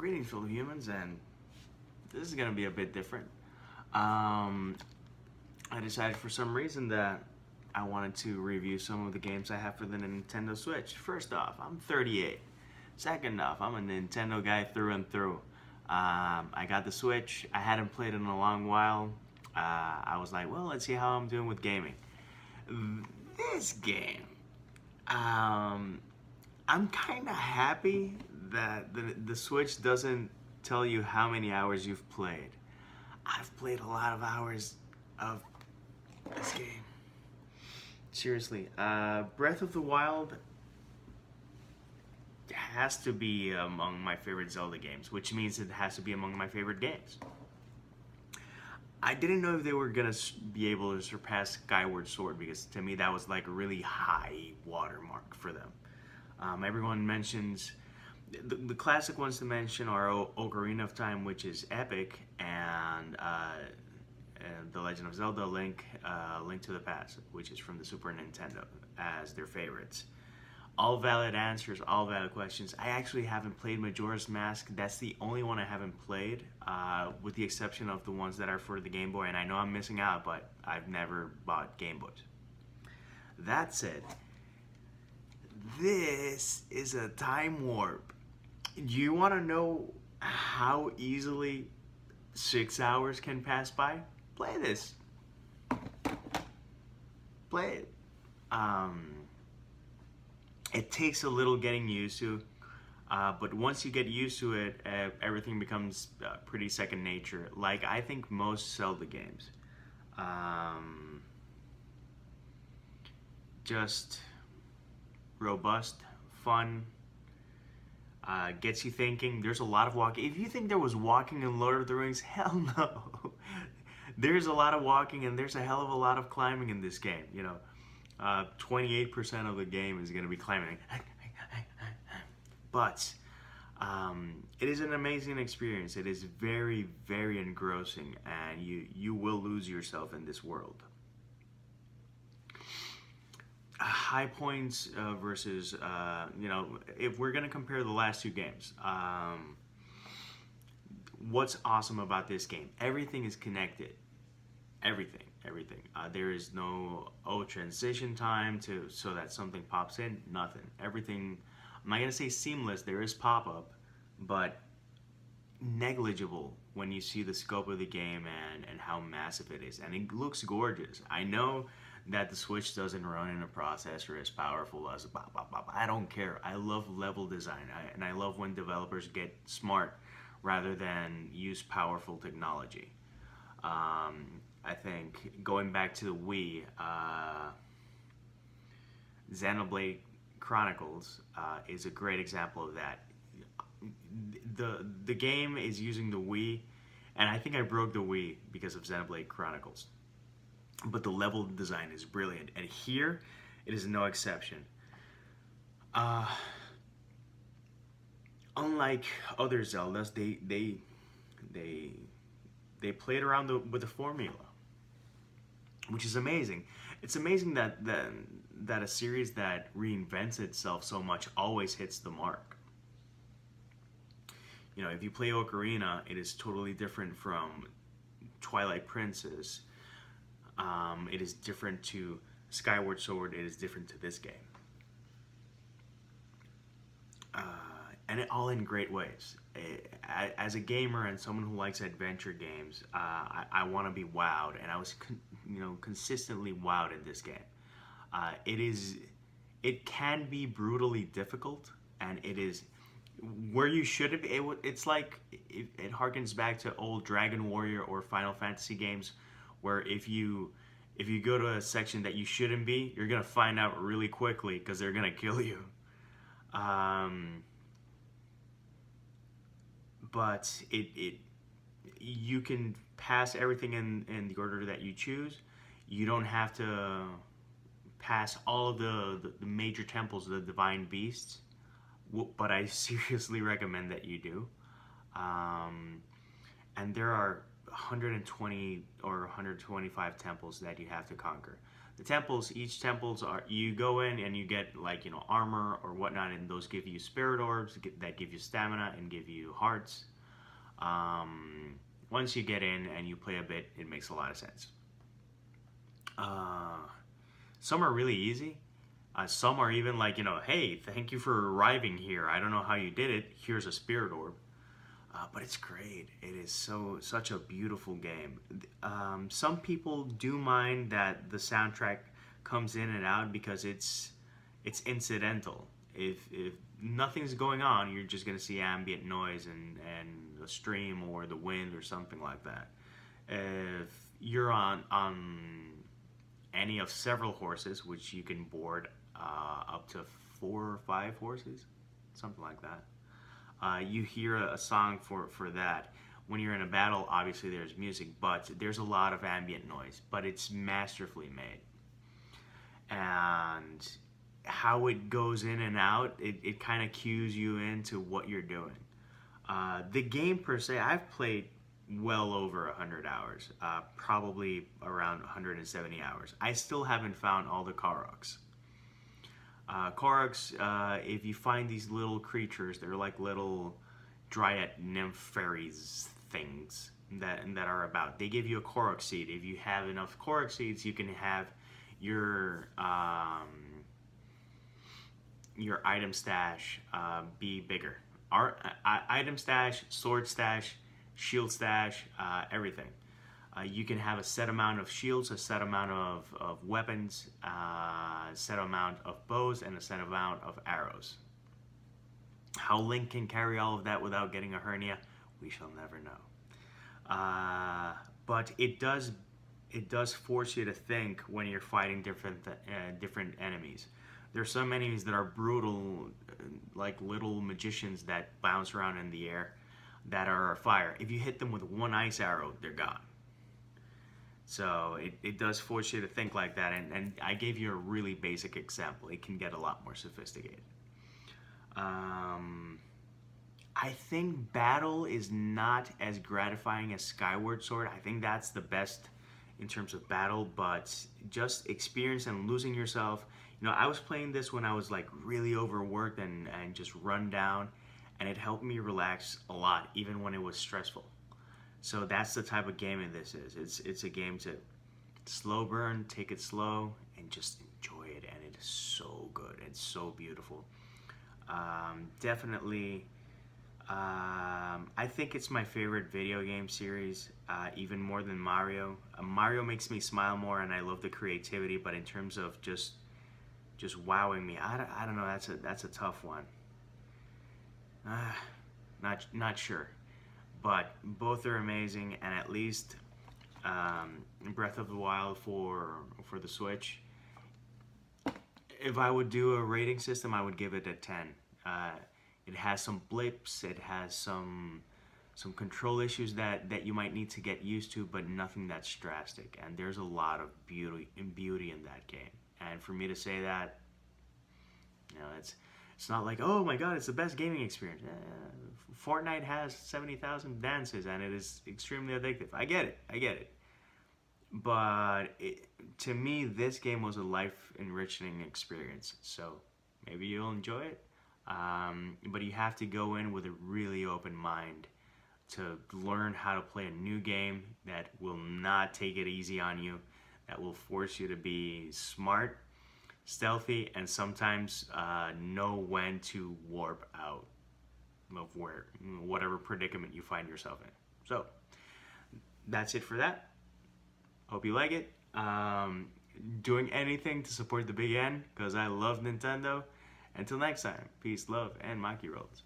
Greetings, fellow humans, and this is gonna be a bit different. Um, I decided for some reason that I wanted to review some of the games I have for the Nintendo Switch. First off, I'm 38. Second off, I'm a Nintendo guy through and through. I got the Switch. I hadn't played it in a long while. I was like, well, let's see how I'm doing with gaming. This game, um, I'm kind of happy that the Switch doesn't tell you how many hours you've played. I've played a lot of hours of this game. Seriously, Breath of the Wild has to be among my favorite Zelda games, which means it has to be among my favorite games. I didn't know if they were gonna be able to surpass Skyward Sword because to me that was like a really high watermark for them. Everyone mentions the classic ones to mention are Ocarina of Time, which is epic, and The Legend of Zelda: Link to the Past, which is from the Super Nintendo, as their favorites. All valid answers, all valid questions. I actually haven't played Majora's Mask. That's the only one I haven't played, with the exception of the ones that are for the Game Boy. And I know I'm missing out, but I've never bought Game Boys. That said, this is a time warp. Do you want to know how easily 6 hours can pass by? Play this. Play it. It takes a little getting used to, but once you get used to it, everything becomes pretty second nature. Like I think most Zelda games. Just robust, fun, gets you thinking. There's a lot of walking. If you think there was walking in Lord of the Rings, hell no. There's a lot of walking and there's a hell of a lot of climbing in this game. 28% of the game is going to be climbing. But it is an amazing experience. It is very, very engrossing, and you will lose yourself in this world. High points versus, if we're going to compare the last two games, what's awesome about this game? Everything is connected. Everything. There is no transition time so that something pops in. Nothing. Everything. I'm not gonna say seamless. There is pop up, but negligible when you see the scope of the game and how massive it is. And it looks gorgeous. I know that the Switch doesn't run in a processor as powerful as I don't care. I love level design, and I love when developers get smart rather than use powerful technology. I think going back to the Wii, Xenoblade Chronicles is a great example of that. The game is using the Wii, and I think I broke the Wii because of Xenoblade Chronicles. But the level design is brilliant, and here it is no exception. Unlike other Zeldas, they played around with the formula, which is amazing. It's amazing that a series that reinvents itself so much always hits the mark. If you play Ocarina, it is totally different from Twilight Princess. It is different to Skyward Sword. It is different to this game. And it all in great ways. As a gamer and someone who likes adventure games, I want to be wowed, and I was consistently wowed in this game. It can be brutally difficult, and it is where you should be. It's like it harkens back to old Dragon Warrior or Final Fantasy games, where if you go to a section that you shouldn't be, you're gonna find out really quickly because they're gonna kill you. But you can pass everything in the order that you choose. You don't have to pass all of the major temples, the divine beasts, but I seriously recommend that you do. And there are 120 or 125 temples that you have to conquer. The temples, each temples are, you go in and you get like, you know, armor or whatnot, and those give you spirit orbs that give you stamina and give you hearts. Once you get in and you play a bit, it makes a lot of sense. Some are really easy. Some are even like, you know, hey, thank you for arriving here. I don't know how you did it. Here's a spirit orb. But it's great. It is such a beautiful game. Some people do mind that the soundtrack comes in and out because it's incidental. If nothing's going on, you're just gonna see ambient noise and the stream or the wind or something like that. If you're on any of several horses, which you can board up to 4 or 5 horses, something like that. You hear a song for that. When you're in a battle, obviously there's music, but there's a lot of ambient noise, but it's masterfully made. And how it goes in and out, it kind of cues you into what you're doing. The game per se, I've played well over 100 hours, probably around 170 hours. I still haven't found all the Koroks. Koroks, if you find these little creatures, they're like little dryad nymph fairies things that are about. They give you a Korok seed. If you have enough Korok seeds, you can have your item stash be bigger. Our item stash, sword stash, shield stash, everything. You can have a set amount of shields, a set amount of weapons, a set amount of bows, and a set amount of arrows. How Link can carry all of that without getting a hernia, we shall never know. But it does force you to think when you're fighting different enemies. There's some enemies that are brutal, like little magicians that bounce around in the air, that are fire. If you hit them with one ice arrow, they're gone. So it does force you to think like that, and I gave you a really basic example. It can get a lot more sophisticated. I think battle is not as gratifying as Skyward Sword. I think that's the best in terms of battle, but just experience and losing yourself. You know, I was playing this when I was like really overworked and just run down, and it helped me relax a lot, even when it was stressful. So that's the type of gaming this is. It's a game to slow burn, take it slow, and just enjoy it. And it is so good. It's so beautiful. Definitely, I think it's my favorite video game series, even more than Mario. Mario makes me smile more, and I love the creativity. But in terms of just wowing me, I don't know. That's a tough one. Not sure. But both are amazing, and at least Breath of the Wild for the Switch, if I would do a rating system, I would give it a 10. It has some blips, it has some control issues that you might need to get used to, but nothing that's drastic. And there's a lot of beauty in that game. And for me to say that, you know, it's not like, oh my god, it's the best gaming experience. Fortnite has 70,000 dances and it is extremely addictive. I get it. But to me, this game was a life-enriching experience. So maybe you'll enjoy it. But you have to go in with a really open mind to learn how to play a new game that will not take it easy on you, that will force you to be smart, stealthy, and sometimes know when to warp out of whatever predicament you find yourself in. So that's it for that. Hope you like it. Doing anything to support the big N, because I love Nintendo. Until next time, peace, love, and maki rolls.